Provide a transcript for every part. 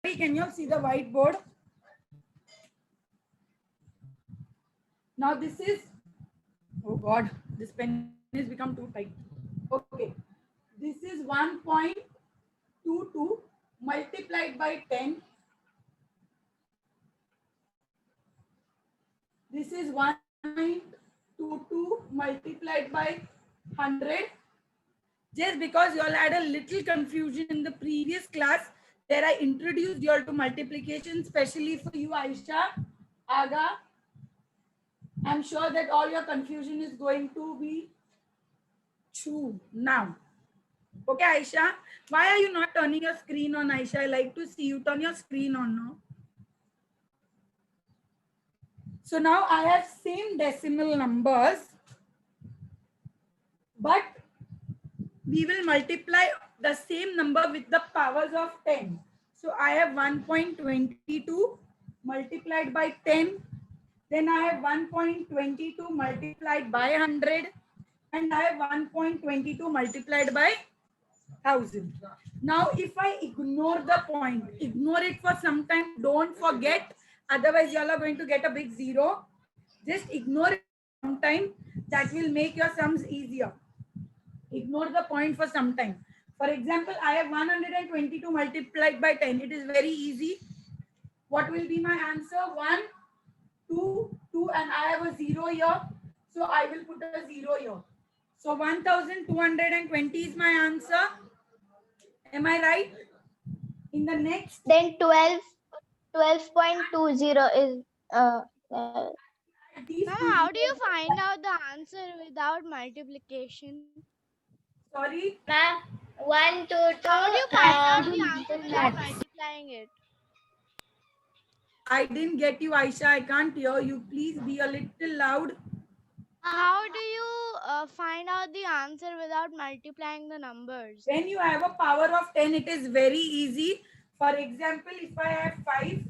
Can you all see the whiteboard? Now this is, oh God, this pen has become too tight. Okay, this is 1.22 multiplied by 10. This is 1.22 multiplied by 100. Just because you all had a little confusion in the previous class, where I introduced you all to multiplication, especially for you, Aisha, Aga. I'm sure that all your confusion is going to be true now. Okay, Aisha, why are you not turning your screen on, Aisha? I like to see you turn your screen on now. So now I have same decimal numbers, but we will multiply the same number with the powers of 10. So I have 1.22 multiplied by 10. Then I have 1.22 multiplied by 100. And I have 1.22 multiplied by 1000. Now, if I ignore the point, ignore it for some time, don't forget, otherwise you all are going to get a big zero. Just ignore it for some time. That will make your sums easier. Ignore the point for some time. For example, I have 122 multiplied by 10. It is very easy. What will be my answer? 1, 2, 2, and I have a 0 here. So I will put a 0 here. So 1220 is my answer. Am I right? In the next. Then 12.20 is Ma'am, how do you find out the answer without multiplication? Sorry? Ma'am, 1, 2, 2. How do you find out the answer without multiplying it? I didn't get you, Aisha. I can't hear you. Please be a little loud. How do you find out the answer without multiplying the numbers? When you have a power of 10, it is very easy. For example, if I have 5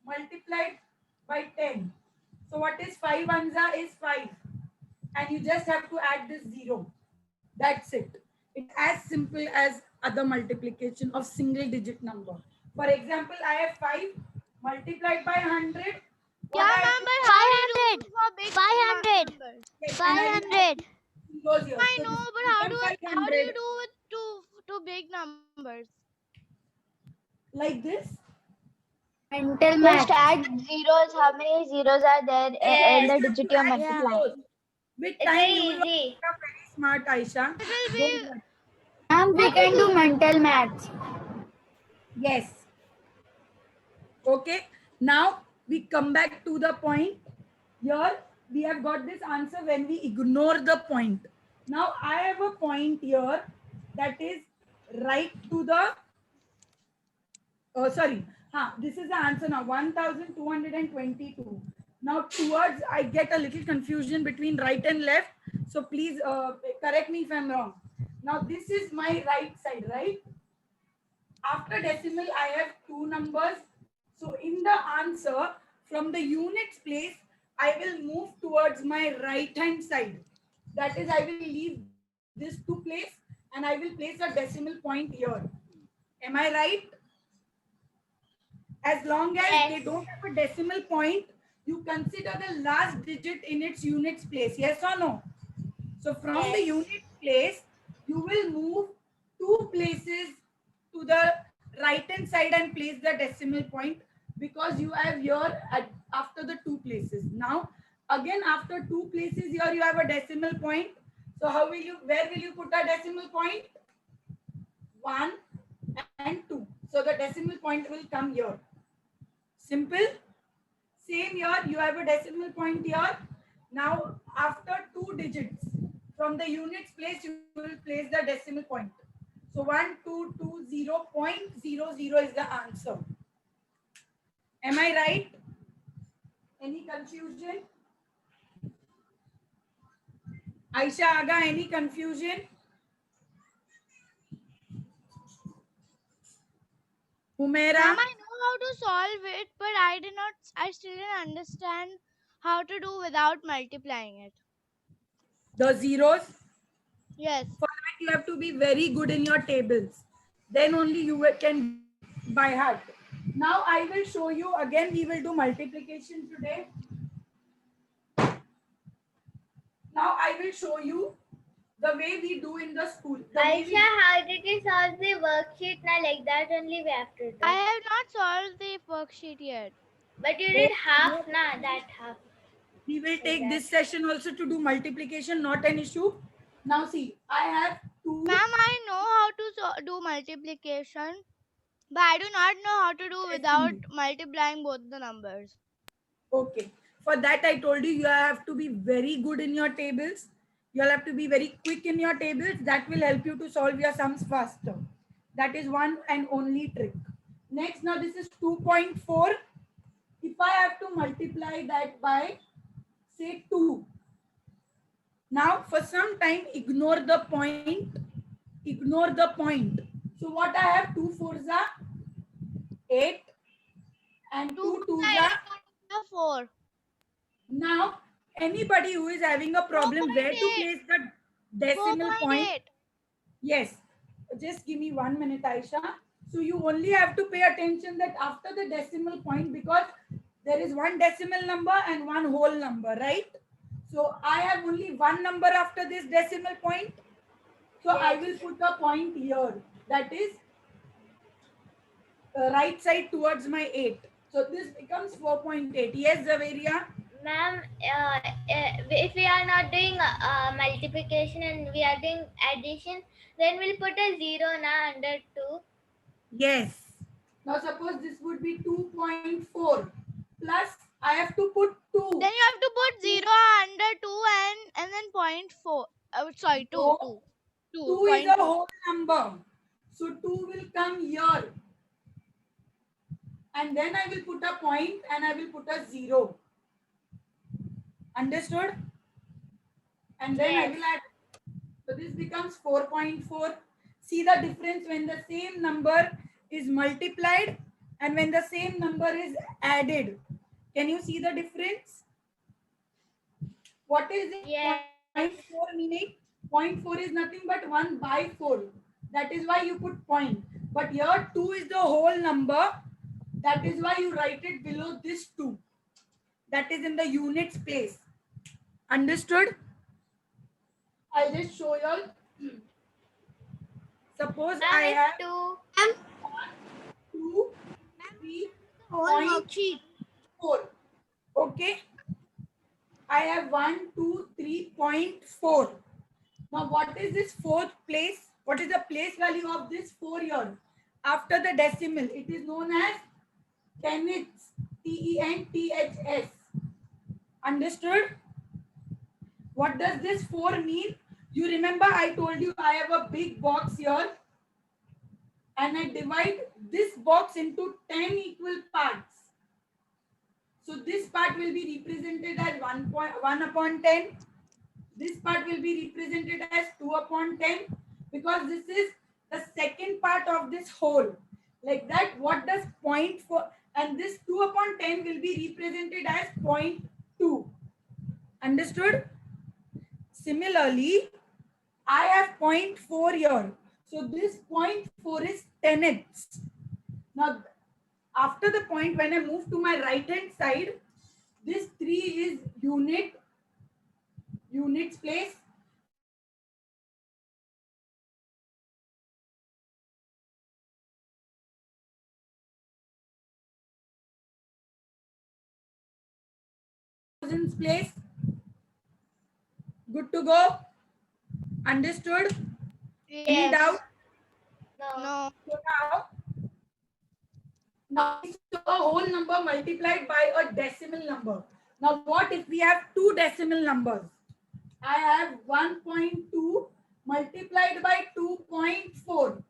multiplied by 10. So what is 5 anza is 5. And you just have to add this 0. That's it. It's as simple as other multiplication of single digit number. For example, I have 5 multiplied by 100. Yeah, ma'am, but how do you do it for big 500. numbers? 500. I know, but how do you do with two big numbers? Like this? Mental just math. add zeros. How many zeros are there in the digit you're multiplying? With It's time, very you will easy. become very smart, Aisha. It will be. Don't worry. Ma'am, we can do mental math. Yes. Okay. Now we come back to the point. Here we have got this answer when we ignore the point. Now I have a point here that is right to the, oh sorry, this is the answer now, 1222. Now towards, I get a little confusion between right and left. So please correct me if I'm wrong. Now this is my right side, right? After decimal, I have two numbers. So in the answer, from the units place, I will move towards my right hand side. That is, I will leave this to place and I will place a decimal point here. Am I right? As long as Yes. they don't have a decimal point, you consider the last digit in its units place. Yes or no? So from the Yes. unit place, you will move 2 places to the right hand side and place the decimal point, because you have here after the 2 places. Now again, after 2 places here you have a decimal point. So how will you, where will you put a decimal point? 1 and 2. So the decimal point will come here. Simple. Same here, you have a decimal point here. Now after 2 digits from the units place, you will place the decimal point. So 1220.00 is the answer. Am I right? Any confusion? Aisha Aga, any confusion? Humaira? Ma'am, I know how to solve it, but I still didn't understand how to do without multiplying it. The zeros? Yes. For that you have to be very good in your tables. Then only you can by heart. Now I will show you again. We will do multiplication today. Now I will show you the way we do in the school. The way we- Aisha, how did you solve the worksheet? Now, like that only we have to do. I have not solved the worksheet yet. But you did half, na? That half. we will take this session also to do multiplication, not an issue. Now see, I have 2. Ma'am, I know how to do multiplication, but I do not know how to do without multiplying both the numbers. Okay. For that, I told you, you have to be very good in your tables. You'll have to be very quick in your tables. That will help you to solve your sums faster. That is one and only trick. Next, now this is 2.4. If I have to multiply that by, say, 2. Now, for some time, ignore the point. Ignore the point. So, what I have? 2 4s are 8 and 2 2s are 4. Now, anybody who is having a problem where to 4.8. place the decimal point, 4.8. yes, just give me 1 minute, Aisha. So you only have to pay attention that after the decimal point, because there is one decimal number and one whole number, right? So I have only one number after this decimal point. So I will put a point here. That is right side towards my 8. So this becomes 4.8. Yes, Zaveria? Ma'am, if we are not doing multiplication and we are doing addition, then we'll put a 0 na under 2. Yes. Now suppose this would be 2.4 plus I have to put 2. Then you have to put 0 under 2 and then 0.4. Sorry, 2. No. 2. 2 is a whole number. So 2 will come here. And then I will put a point and I will put a 0. Understood? And then I will add. So this becomes 4.4. See the difference when the same number is multiplied and when the same number is added. Can you see the difference? What is it? Yes. 0.4 meaning? 0.4 is nothing but 1 by 4. That is why you put point. But here 2 is the whole number. That is why you write it below this 2. That is in the units place. Understood? I'll just show you all. Suppose I have 2. 2, 3.4. Okay. I have 1, 2, 3.4. Now, what is this fourth place? What is the place value of this 4 here? After the decimal, it is known as tenths. TENTHS. Understood? What does this 4 mean? You remember I told you I have a big box here and I divide this box into 10 equal parts. So this part will be represented as 1 upon 10. This part will be represented as 2 upon 10 because this is the second part of this whole. Like that, what does 0.4 and this 2 upon 10 will be represented as 0.2. Understood? Similarly, I have 0.4 here. So this 0.4 is tenths. Now, after the point, when I move to my right hand side, this 3 is units place. Thousands place. Good to go? Understood? Any Yes. doubt? No. So now it's a whole number multiplied by a decimal number. Now what if we have two decimal numbers? I have 1.2 multiplied by 2.4.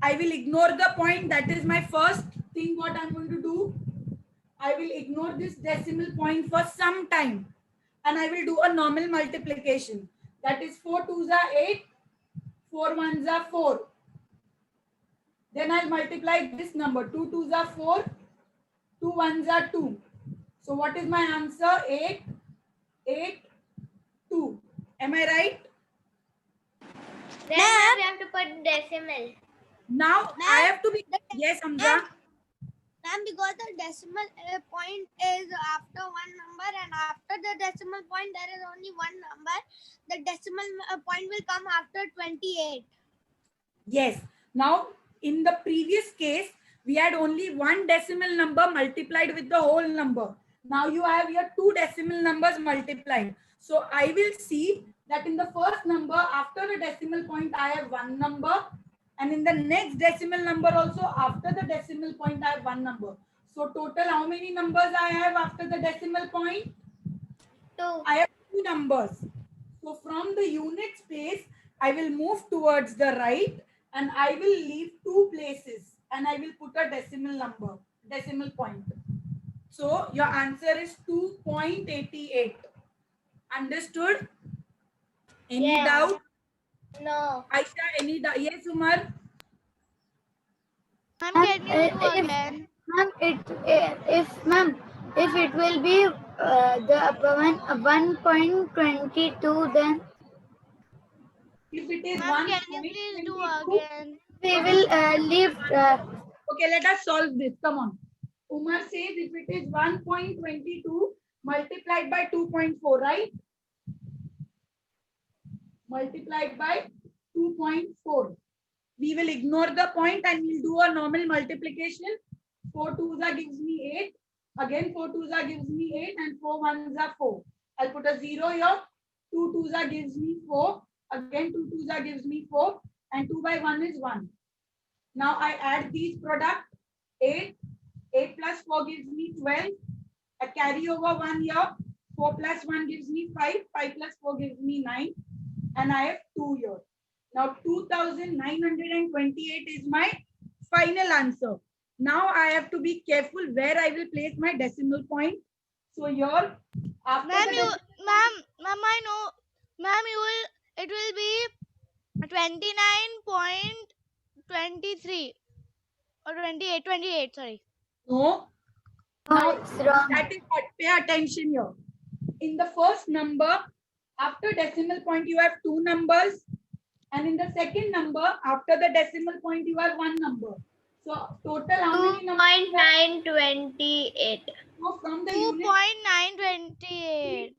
I will ignore the point. That is my first thing what I'm going to do. I will ignore this decimal point for some time. And I will do a normal multiplication. That is 4 2s are 8, 4 1s are 4. Then I'll multiply this number. 2 2s are 4, 2 1s are 2. So what is my answer? 8, 8, 2. Am I right? Then we have to put decimal. Now I have to be, yes, Amza. because the decimal point is after one number, and after the decimal point there is only one number. The decimal point will come after 28. Yes. Now, in the previous case, we had only one decimal number multiplied with the whole number. Now you have your two decimal numbers multiplied. So I will see that in the first number, after the decimal point, I have one number. And in the next decimal number also, after the decimal point, I have one number. So total, how many numbers I have after the decimal point? 2. I have two numbers. So from the unit space, I will move towards the right and I will leave two places and I will put a decimal point. So your answer is 2.88. Understood? Any Yeah. doubt? No. Aisha, any doubt? Yes, Umar? Ma'am, can you do if again? ma'am if it will be the 1.22, then If it is Ma'am, can you please do 1.22, again? we will leave. okay, let us solve this. Come on. Umar says if it is 1.22 multiplied by 2.4, right? Multiplied by 2.4. We will ignore the point and we'll do a normal multiplication. 4 2s gives me 8. Again 4 2s gives me 8 and 4 1s are 4. I'll put a 0 here. 2 2s gives me 4. Again 2 2s gives me 4 and 2 by 1 is 1. Now I add these product 8. 8 plus 4 gives me 12. I carry over 1 here. 4 plus 1 gives me 5. 5 plus 4 gives me 9. And I have 2 here. Now 2928 is my final answer. Now I have to be careful where I will place my decimal point. So here, after Ma'am, the you, ma'am, I know. Ma'am, it will be 29.23 or 28, sorry. no, No, it's wrong. that is what, pay attention here. In the first number, after decimal point, you have two numbers. And in the second number, after the decimal point, you have one number. So total, how many numbers? 2.928. So from the unit 2.928.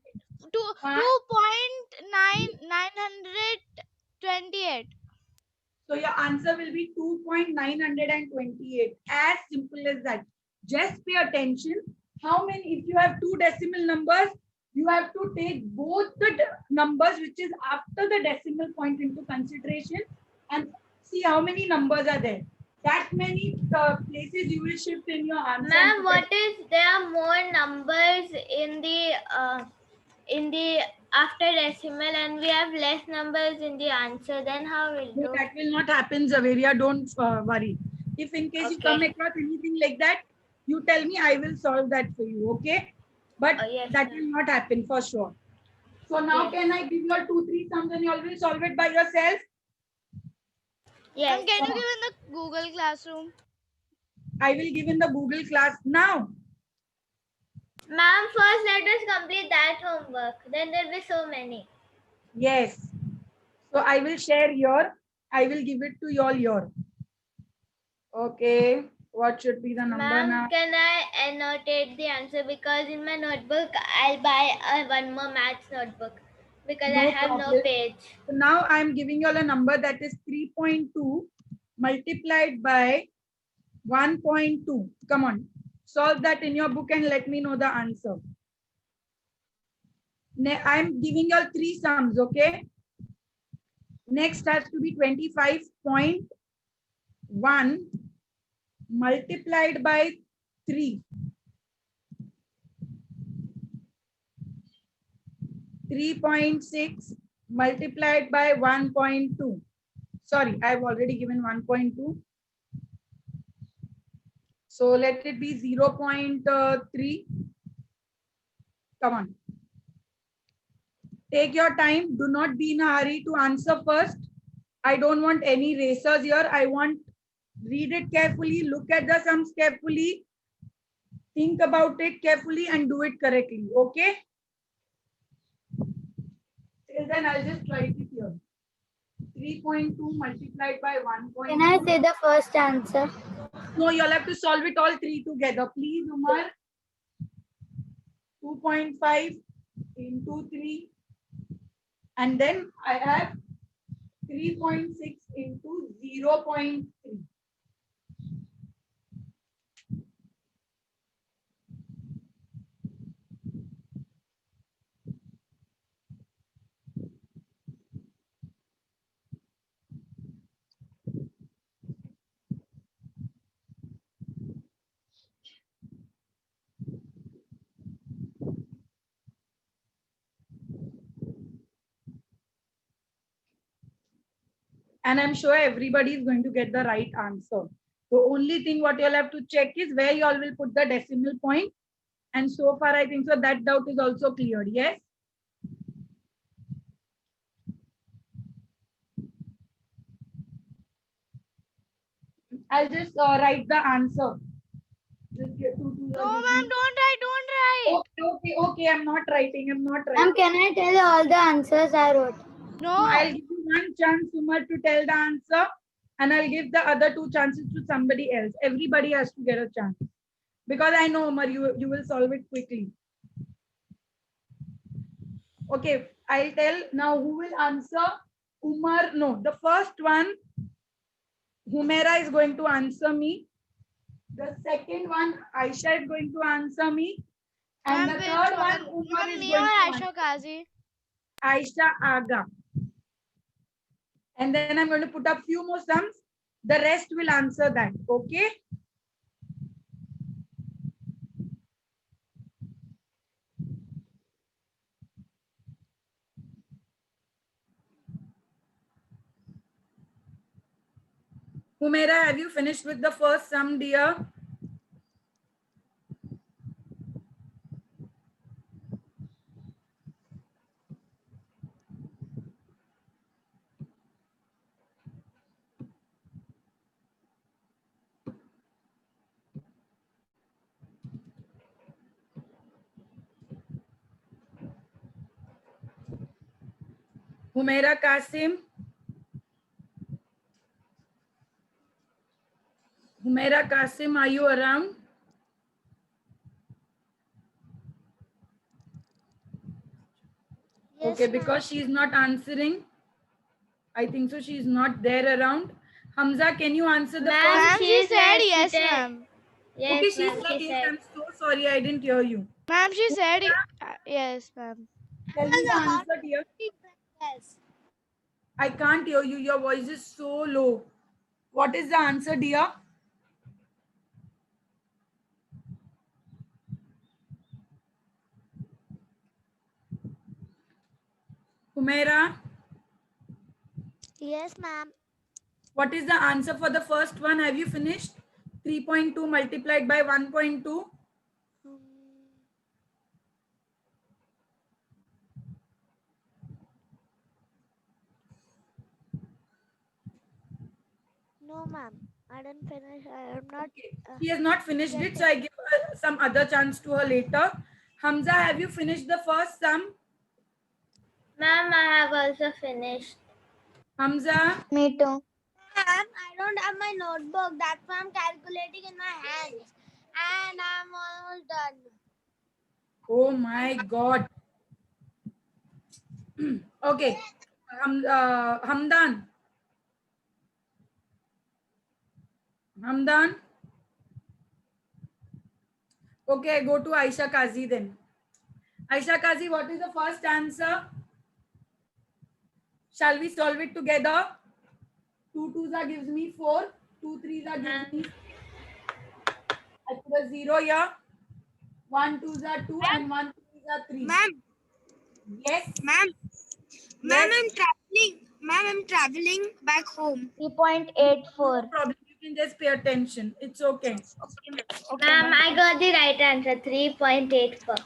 2.928. so your answer will be 2.928. As simple as that. Just pay attention. How many, if you have two decimal numbers, you have to take both the numbers which is after the decimal point into consideration and see how many numbers are there. That many places you will shift in your answer. Ma'am, what if there are more numbers in the after decimal and we have less numbers in the answer? Then how will No, do? that will not happen, Zaveria. Don't worry. If in case you Okay. come across anything like that, you tell me, I will solve that for you. Okay? But Oh, yes, that ma'am. will not happen for sure. So now Yes. can I give you 2, 3 sums and you all will solve it by yourself? Yes. Ma'am, can you give in the Google Classroom? I will give in the Google class now. Ma'am, first let us complete that homework. Then there will be so many. Yes. So I will share your, I will give it to you all here. Okay. What should be the number now? Ma'am, can I annotate the answer? Because in my notebook, I'll buy one more maths notebook. Because I No have no problem. page. So now I'm giving you all a number that is 3.2 multiplied by 1.2. Come on. Solve that in your book and let me know the answer. I'm giving you all three sums, okay? Next has to be 25.1 multiplied by 3. 3.6 multiplied by 1.2. Sorry, I've already given 1.2. So let it be 0.3. Come on. Take your time. Do not be in a hurry to answer first. I don't want any racers here. I want read it carefully, look at the sums carefully, think about it carefully and do it correctly. Okay? Till then, I'll just write it here. 3.2 multiplied by 1.2. Can I say the first answer? No, you'll have to solve it all three together. Please, Umar. 2.5 into 3. And then I have 3.6 into 0.3. And I'm sure everybody is going to get the right answer. The only thing what you'll have to check is where you all will put the decimal point. And so far, I think so that doubt is also cleared. Yes. I'll just write the answer. Just get No, ma'am, don't write, don't write. Okay. I'm not writing. Ma'am, can I tell all the answers I wrote? No. I'll give you one chance, Umar, to tell the answer, and I'll give the other two chances to somebody else. Everybody has to get a chance. Because I know, Umar, you will solve it quickly. Okay, I'll tell now who will answer. Umar, no, the first one, Humaira is going to answer me. The second one, Aisha is going to answer me. And Ma'am, the which third one? one, Umar is Me going or to Aisha answer. Kazi? Aisha Aga. And then I'm going to put up few more sums. The rest will answer that. Okay. Humaira, have you finished with the first sum, dear? Humaira Kasim. Humaira Kasim, are you around? Yes, Okay, ma'am. because she's not answering. I think so she's not there around. Hamza, can you answer the Ma'am, first? Ma'am, she she is said yes, yes, she said- ma'am. Yes, Okay, she ma'am, said she yes. said. I'm so sorry, I didn't hear you. Ma'am, she said yes, ma'am. Tell me the answer, dear. Yes. I can't hear you. Your voice is so low. What is the answer, dear? Humaira, Yes, ma'am. what is the answer for the first one? Have you finished? 3.2 multiplied by 1.2. No, ma'am. I didn't finish. I am not. Okay. She has not finished it, so I give her some other chance to her later. Hamza, have you finished the first sum? Ma'am, I have also finished. Hamza, Me too. Ma'am, I don't have my notebook. That's why I'm calculating in my hands. And I'm almost done. oh my God. Okay, Hamdan. Hamdan. Okay, I go to Aisha Kazi then. Aisha Kazi, what is the first answer? Shall we solve it together? 2 twos are gives me 4. 2 threes are gives me. I put a 0 here. 1 twos are 2 and 1 threes are 3. Ma'am, Yes. ma'am, Yes. I'm traveling. Ma'am, I'm traveling back home. 3.84. No problem. You can just pay attention. It's okay. Ma'am, I got the right answer, 3.84.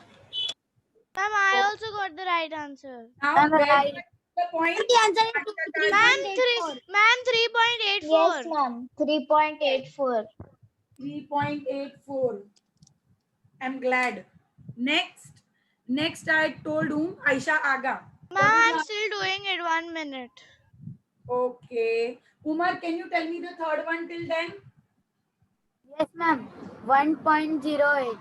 Ma'am, I also got the right answer. Now, I'm where do I right. put the point? The answer is Aisha Kazi, Ma'am, 3.84. Yes, ma'am. 3.84. 3.84. I'm glad. Next I told whom? Aisha Aga. Ma'am, I'm still doing it. 1 minute. Okay. Umar, can you tell me the third one till then? Yes, ma'am. 1.08.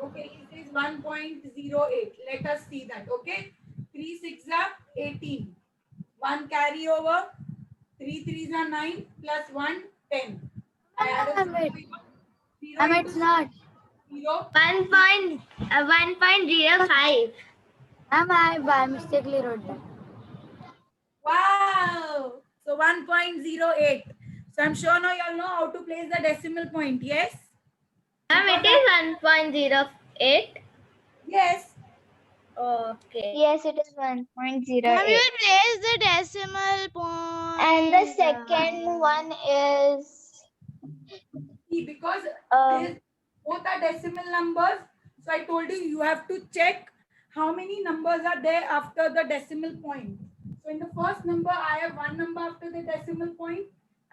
Okay, it is 1.08. Let us see that. Okay. 3 6 are 18. 1 carry over. 3 3s are 9 plus 1 10. I add a Ma'am, 0 it, here. 0 ma'am, into it's not. 0. 1.05. Ma'am, I by mistakenly wrote that. Wow. So 1.08. So I'm sure now you all know how to place the decimal point. Yes? Ma'am, it is 1.08. Yes. Okay. Yes, it is Ma'am, 1.08. you will place the decimal point. And the second one is See, because uh, this, both are decimal numbers. So I told you, you have to check how many numbers are there after the decimal point. So in the first number, I have one number after the decimal point.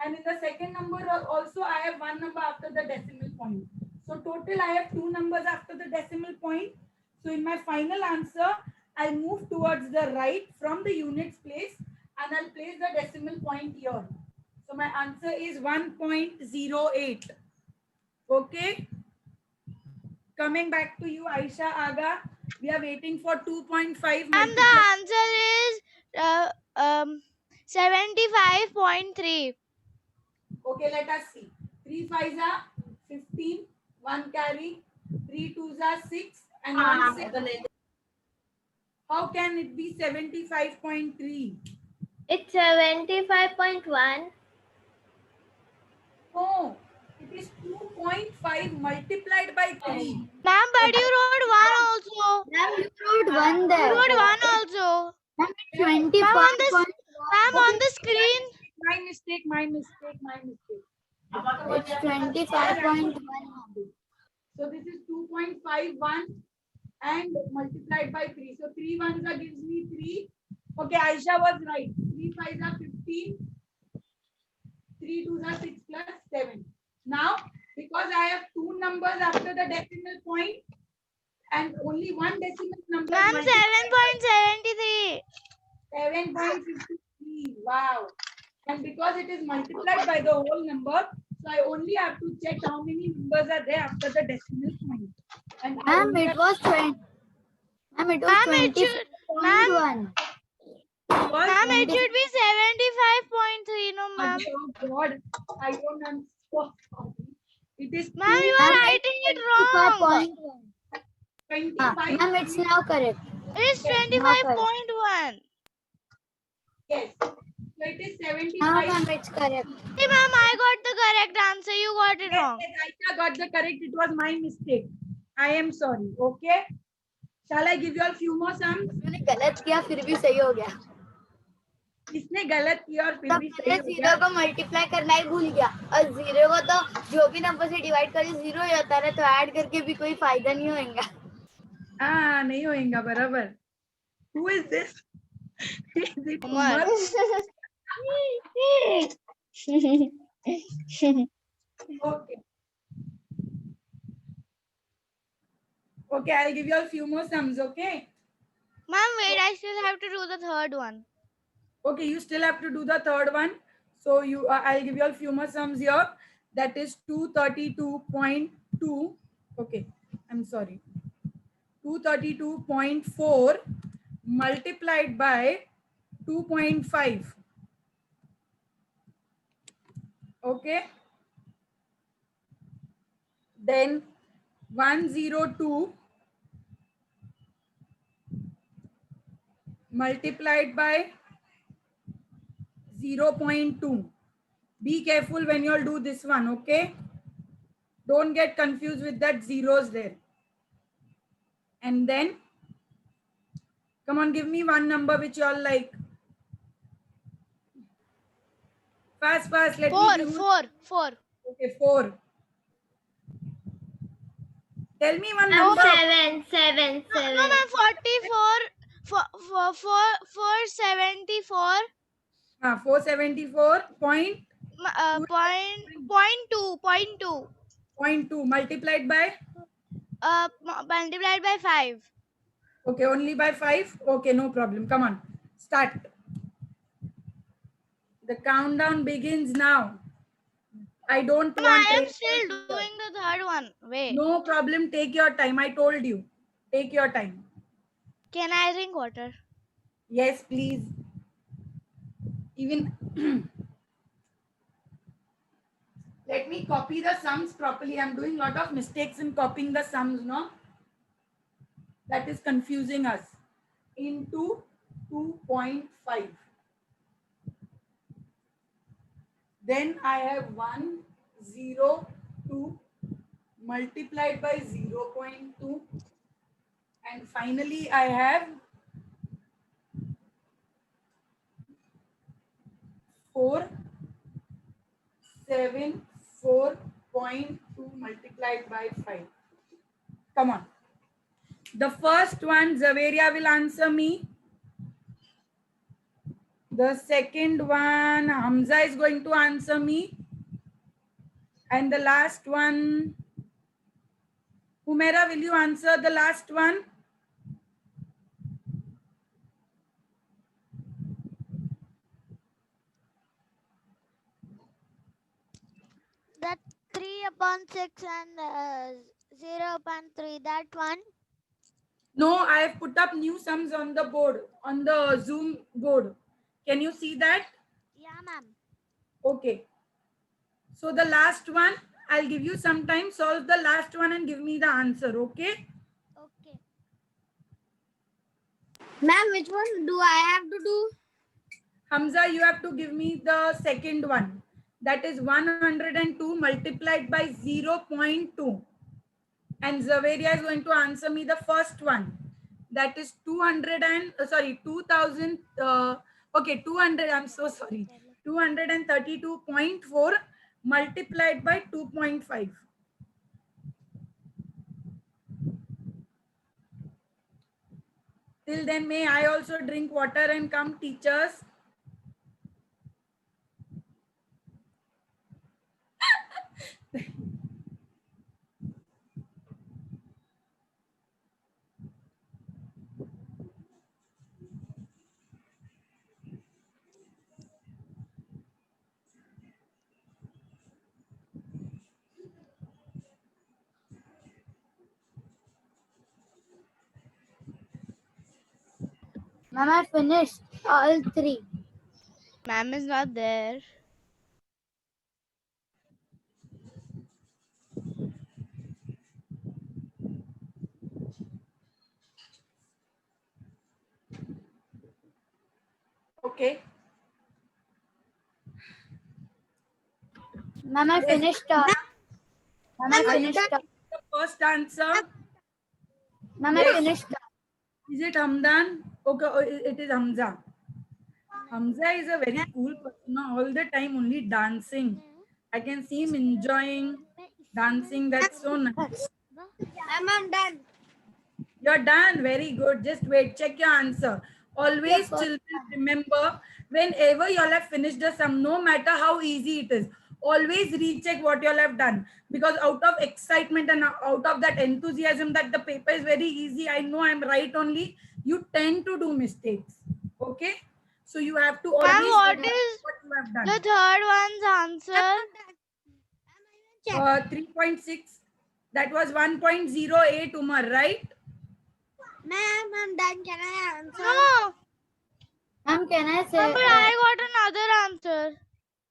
And in the second number also, I have one number after the decimal point. So total, I have two numbers after the decimal point. So in my final answer, I'll move towards the right from the units place and I'll place the decimal point here. So my answer is 1.08. Okay. Coming back to you, Aisha Aga. We are waiting for 2.5 Ma'am, the multiplied. answer is 75.3. Okay, let us see. 3 5s are 15, 1 carry, 3 2s are 6, and 1 6. How can it be 75.3? It's 75.1. No, it is 2.5 multiplied by 3. Ma'am, but you wrote 1 also. Ma'am, you wrote one You there. wrote 1 also. Ma'am, it's Ma'am, 25. on the screen. My mistake, my mistake, my mistake. It's 25.1. So this is 2.51 and multiplied by 3. So 3 ones are gives me 3. Okay, Aisha was right. 3 5s are 15. 3 2s are 6 plus 7. Now, because I have two numbers after the decimal point and only one decimal number Ma'am, multiplied 7.73. 7.53. Wow. And because it is multiplied by the whole number, so I only have to check how many numbers are there after the decimal point. And I Ma'am, only it have was 20. Ma'am, it was Ma'am, it should, ma'am, 20.1. was ma'am, it 20. should be 75.3. No, ma'am. oh God, I don't understand. So sorry. It is Ma'am, you Ma'am, are it's writing it wrong. 25.1. 25. Ma'am, it's now correct. It's Yes, Now correct. 25.1. yes. So it is Now, 75. ma'am, it's correct. See, ma'am, I got the correct answer. You got it Yes, wrong. yes, Aisha got the correct. It was my mistake. I am sorry. Okay. Shall I give you a few more sums? मैंने गलत किया फिर भी सही हो गया. इसने गलत किया और फिर तब भी सही मैंने हो जीरो गया. को मल्टीप्लाई करना ही भूल गया और जीरो को तो जो भी नंबर से डिवाइड करे जीरो ही होता है तो ऐड करके भी कोई फायदा नहीं होगा. हाँ नहीं होएगा बराबर. Who is this? Is it Umar. Umar? Okay. Okay, I'll give you a few more sums. Okay. Ma'am, wait, I still have to do the third one. Okay, you still have to do the third one. So you, I'll give you a few more sums here. That is 232.2. Okay, I'm sorry. 232.4 multiplied by 2.5. Okay. Then 102 multiplied by 0.2. Be careful when you all do this one, okay? Don't get confused with that zeros there. And then, come on, give me one number which you all like. Fast, fast, let me give you. 4. Okay, 4. Tell me one Ma'am, number. 7. No, ma'am, 474. 474 point, Point two. 0.2 multiplied by, Multiplied by 5. okay, only by 5. Okay, no problem. Come on, start. The countdown begins now. I don't Ma'am, want I am any still answer. doing the third one. Wait. No problem. Take your time. I told you. Take your time. Can I drink water? Yes, please. Even let me copy the sums properly. I'm doing a lot of mistakes in copying the sums, no? That is confusing us. Into 2.5. Then I have 1, 0, 2 multiplied by 0.2. And finally, I have 474.2 multiplied by 5. Come on. The first one, Zaveria will answer me. The second one, Hamza is going to answer me. And the last one, Humaira, will you answer the last one? That 3/6 and 0/3. That one. No, I have put up new sums on the board, on the Zoom board. Can you see that? Yeah, ma'am. Okay. So the last one, I'll give you some time. Solve the last one and give me the answer. Okay. Okay. Ma'am, which one do I have to do? Hamza, you have to give me the second one. That is 102 multiplied by 0.2. And Zaveria is going to answer me the first one. That is 200 and, 2000, okay, 200, I'm so sorry. 232.4 multiplied by 2.5. Till then, may I also drink water and come, teachers? Ma'am, I finished all 3. Ma'am is not there. Okay. Ma'am, I finished all. Ma'am, I finished all. The first answer. Ma'am, I Yes. finished all. Is it Hamdan? Okay, it is Hamza. Hamza is a very cool person. All the time only dancing. I can see him enjoying dancing. That's so nice. I'm done. You're done. Very good. Just wait. Check your answer. Always, Yeah, children, remember, whenever you all have finished the sum, no matter how easy it is, always recheck what you all have done. Because out of excitement and out of that enthusiasm that the paper is very easy, I know I'm right only, you tend to do mistakes. Okay? So you have to always Ma'am, what remember is what you have the done. third one's answer? 3.6. That was 1.08, Umar, right? Ma'am, I'm done. Can I answer? No, Ma'am, can I ma'am, say? but I got another answer.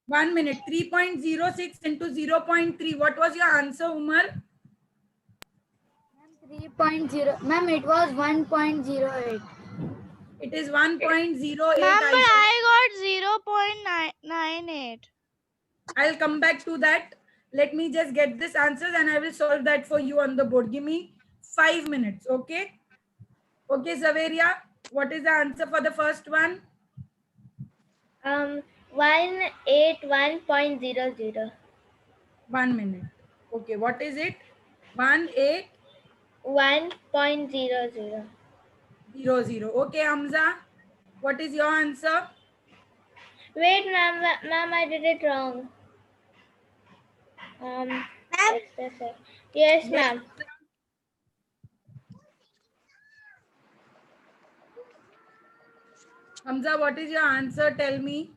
1 minute. 3.06 into 0.3. What was your answer, Umar? 3.0. Ma'am, it was 1.08. It is 1.08. Ma'am, but I got 0.98. I'll come back to that. Let me just get this answers and I will solve that for you on the board. Give me 5 minutes, okay? Okay, Zaveria, what is the answer for the first one? 181.00. 1 minute. Okay, what is it? 1.800. 1.00. Okay, Hamza, what is your answer? Wait, ma'am, I did it wrong. Just a sec. Yes, ma'am. Hamza, what is your answer? Tell me.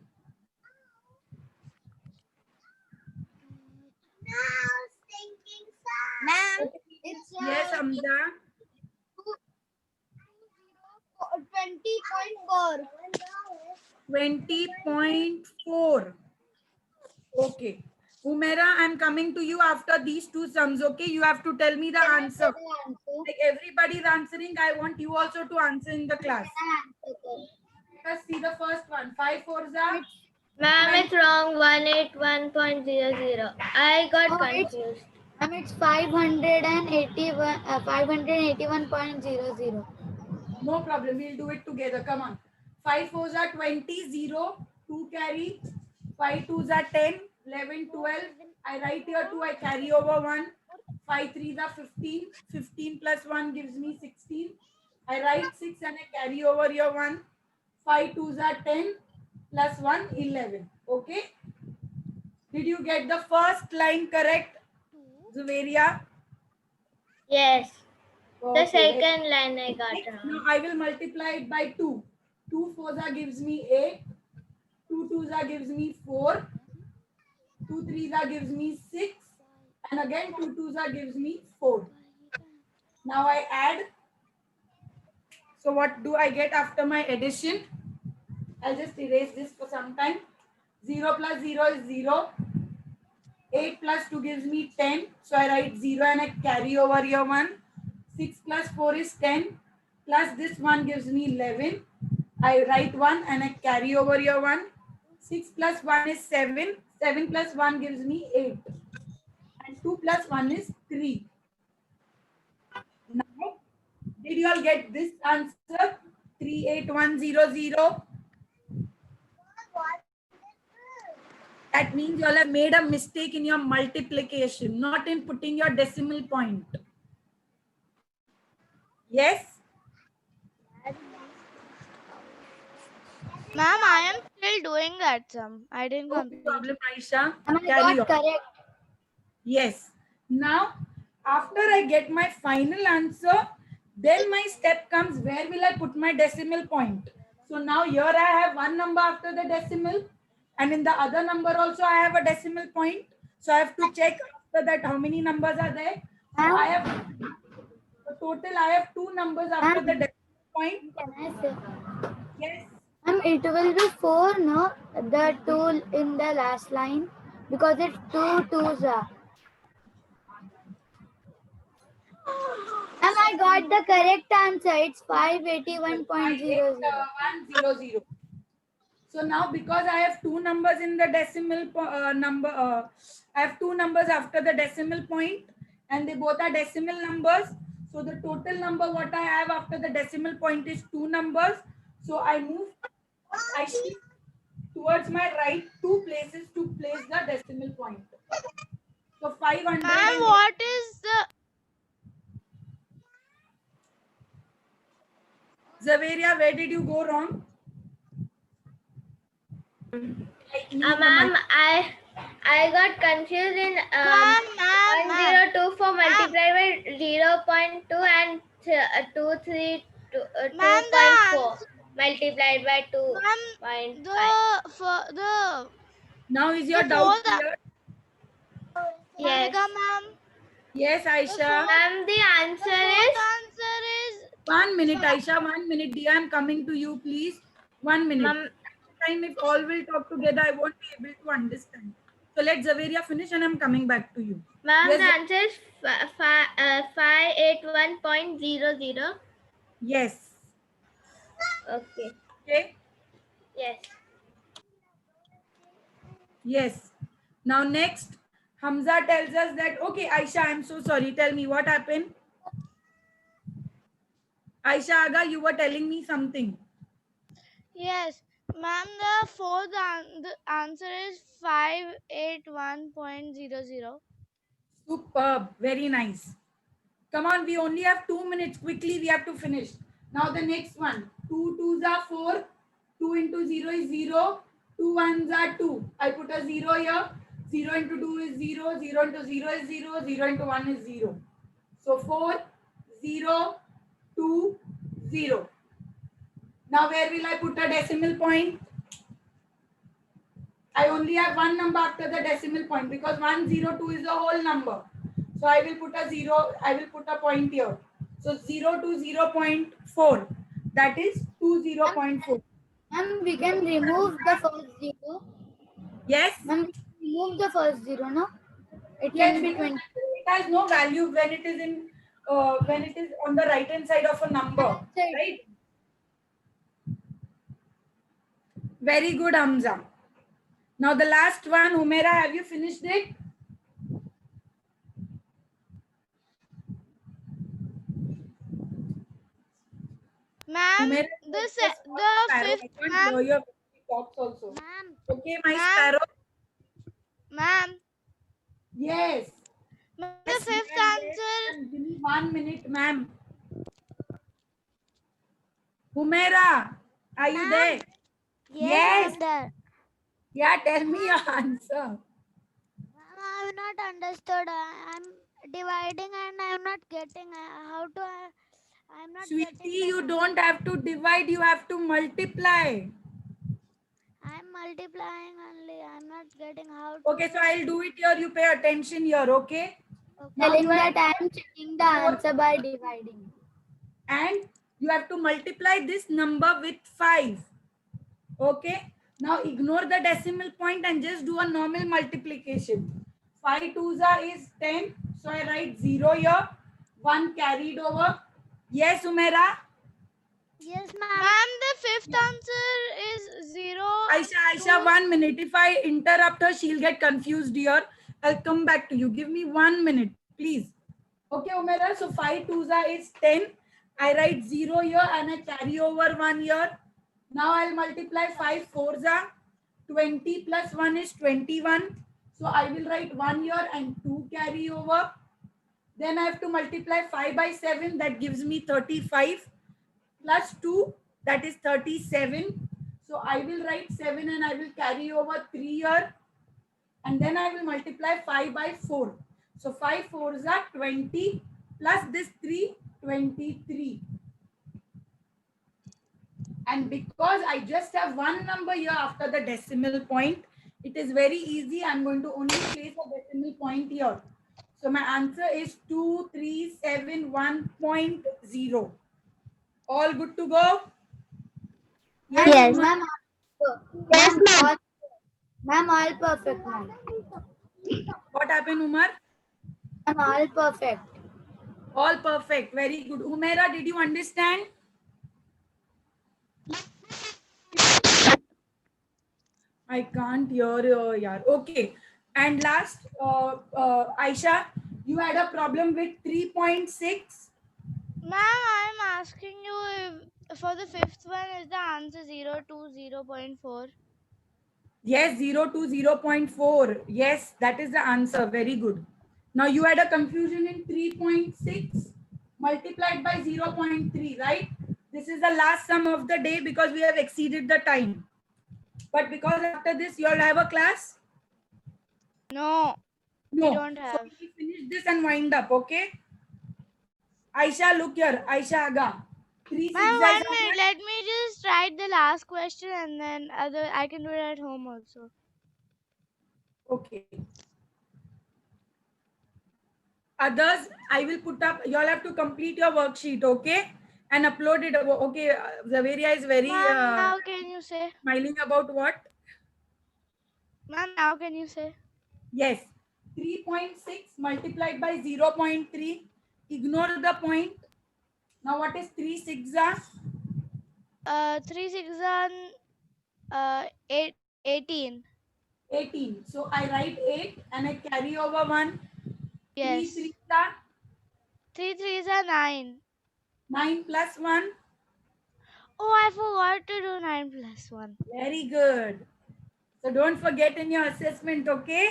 Ma'am, it's Yes, Hamza. 20.4. 20.4. Okay. Umaira, I'm coming to you after these two sums. Okay, you have to tell me the answer. Like everybody is answering, I want you also to answer in the class. Let us see the first one. 5 4s are Ma'am, it's wrong. 181.00. I got confused. It's 581, 581.00. no problem. We'll do it together. Come on. 5 4s are 20, 0, 2 carry. 5 2s are 10, 11, 12. I write here 2, I carry over 1. 5 3s are 15. 15 plus 1 gives me 16. I write 6 and I carry over here 1. 5 2s are 10 plus 1, 11. Okay. Did you get the first line correct, Zuveria? Yes. The Okay, second line I got now wrong. I will multiply it by 2. 2 4s gives me 8. 2 2s gives me 4. 2 3s gives me 6. And again 2 2s gives me 4. Now I add. So what do I get after my addition? I'll just erase this for some time. 0 plus 0 is 0. 8 plus 2 gives me 10. So I write 0 and I carry over here 1. 6 plus 4 is 10. Plus this 1 gives me 11. I write 1 and I carry over here 1. 6 plus 1 is 7. 7 plus 1 gives me 8. And 2 plus 1 is 3. Now, did you all get this answer? 38100. That means you all have made a mistake in your multiplication, not in putting your decimal point. Yes? Ma'am, I am still doing that sum. I didn't No complete. problem, Aisha. I Carry got on. correct. Yes. Now, after I get my final answer, then my step comes, where will I put my decimal point? So now here I have one number after the decimal, and in the other number also I have a decimal point. So I have to check after that how many numbers are there. So I have total, I have 2 numbers after the decimal point. Can I say? Yes. It will be 4, no? The 2 in the last line. Because it's 2 2s. I got the correct answer. It's 581.00. 100. So now because I have 2 numbers in the decimal I have 2 numbers after the decimal point and they both are decimal numbers. So the total number what I have after the decimal point is 2 numbers. So I shift towards my right 2 places to place the decimal point. So 500. Ma'am, what is the Zaveria, where did you go wrong? Ma'am, I got confused in ma'am? 102 for multiply by 0.2 and 2.4 multiplied by 2.5. The Now is your the doubt fourth clear? Yes. Monica, ma'am. Yes, Aisha. Ma'am, the The answer fourth is answer is 1 minute, Aisha. 1 minute, dear. I'm coming to you, please. 1 minute. Ma'am, Time if all will talk together, I won't be able to understand. So let Zaveria finish and I'm coming back to you. ma'am, Yes, the answer is 581.00. yes. Okay. Okay. Yes. Yes. Now next, Hamza tells us that, okay, Aisha, I'm so sorry. Tell me what happened. Aisha Aga, you were telling me something. yes, ma'am. The answer is 581.00. Superb. Very nice. Come on, we only have 2 minutes. Quickly, we have to finish. Now the next one. 2 2s are 4. 2 into 0 is 0. 2 1s are 2. I put a 0 here. 0 into 2 is 0. 0 into 0 is 0. 0 into 1 is 0. So 4, 0, 2, 0. Now where will I put a decimal point? I only have one number after the decimal point because 102 is a whole number. So I will put a 0, I will put a point here. So 0 to 0.4, that is 20.4. Ma'am, we can remove the first zero. Yes? Ma'am, we can remove the first zero, no? It Yes, can be because 20. it has no value when it is in when it is on the right hand side of a number, right? Very good, Hamza. Now the last one, Humaira, have you finished it? Ma'am, Humaira, the sparrow. fifth, I can't ma'am, hear your talks also. Ma'am, Okay, my Ma'am. sparrow. ma'am, Yes. the Yes, fifth ma'am, yes, answer. ma'am. Give me 1 minute, ma'am. Humaira, are you Ma'am. there? Yes, Yes. I'm there. Yeah, tell me your answer. Ma'am, I have not understood. I'm dividing and I'm not getting how to. I'm not Sweetie, getting the you number. don't have to divide, you have to multiply. I'm multiplying only. I'm not getting how to. Okay, so I'll do it here. You pay attention here, okay? Now Telling you have that I am checking the answer by dividing. and you have to multiply this number with 5. Okay? Now ignore the decimal point and just do a normal multiplication. 5 twos is 10. So I write 0 here. 1 carried over. Yes, Umera? Yes, ma'am. Ma'am, the fifth answer is 0. Aisha, 1 minute. If I interrupt her, she'll get confused here. I'll come back to you. Give me 1 minute, please. Okay, Umera. So 5 twos is 10. I write 0 here and I carry over 1 here. Now I'll multiply 5 fours are 20 plus 1 is 21. So I will write 1 here and 2 carry over. Then I have to multiply 5 by 7. That gives me 35 plus 2. That is 37. So I will write 7 and I will carry over 3 here. And then I will multiply 5 by 4. So 5 fours are 20 plus this 3, 23. And because I just have one number here after the decimal point, it is very easy. I'm going to only place a decimal point here. So my answer is 2371.0. All good to go? Yes, Umar? ma'am. Yes, ma'am. Ma'am, all perfect, ma'am. What happened, Umar? Ma'am, all perfect. All perfect. Very good. Umaira, did you understand? I can't hear you. Yaar. Okay. And last, Aisha, you had a problem with 3.6. Ma'am, I'm asking you if for the fifth one is the answer 0 to 0.4. Yes, 0 to 0.4. Yes, that is the answer. Very good. Now you had a confusion in 3.6 multiplied by 0.3, right? This is the last sum of the day because we have exceeded the time. But because after this you all have a class? No, No. we don't So have. we will finish this and wind up, okay? Aisha, look here. Aisha Aga. 3 6 Ma'am, is 1 minute. Let me just write the last question and then I can do it at home also. Okay. Others, I will put up, you all have to complete your worksheet, okay? And upload it. Okay, Zaveria is very Ma'am, now can you say? smiling about what? Ma'am, now can you say? Yes. 3.6 multiplied by 0.3. Ignore the point. Now what is 3 6 are? 3 6 are 18. 18. So I write 8 and I carry over 1. Yes. 3 3 are 3 3s are 9. 9 plus 1. Oh, I forgot to do 9 plus 1. Very good. So don't forget in your assessment, okay?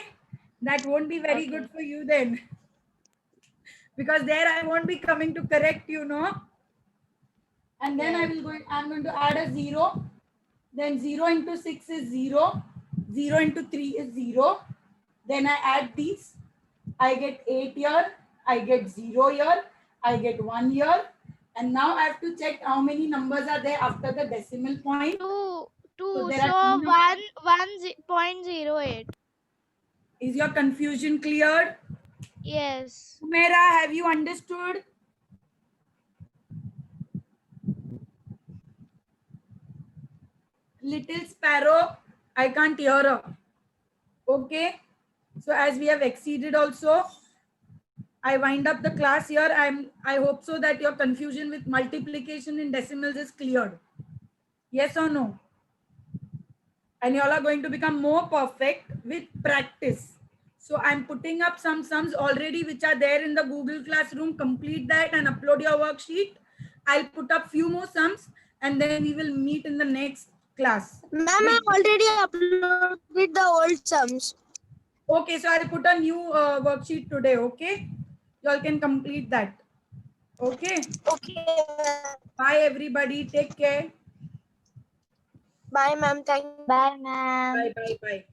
That won't be very Okay. good for you then. Because there I won't be coming to correct you, no? And then I'm going to add a 0. Then 0 into 6 is 0. 0 into 3 is 0. Then I add these. I get 8 here. I get 0 here. I get 1 here. And now I have to check how many numbers are there after the decimal point. 2 2. there So are two numbers. 1.08. Is your confusion cleared? Yes. Mera, have you understood? Little sparrow, I can't hear her. Okay. So as we have exceeded also, I wind up the class here. I hope so that your confusion with multiplication in decimals is cleared. Yes or no? And you all are going to become more perfect with practice. So I'm putting up some sums already which are there in the Google Classroom. Complete that and upload your worksheet. I'll put up few more sums and then we will meet in the next class. Ma'am, I already uploaded the old sums. Okay, so I'll put a new worksheet today. Okay, you all can complete that. Okay, Okay. bye everybody. Take care. Bye, ma'am. Thank you. Bye, ma'am. Bye.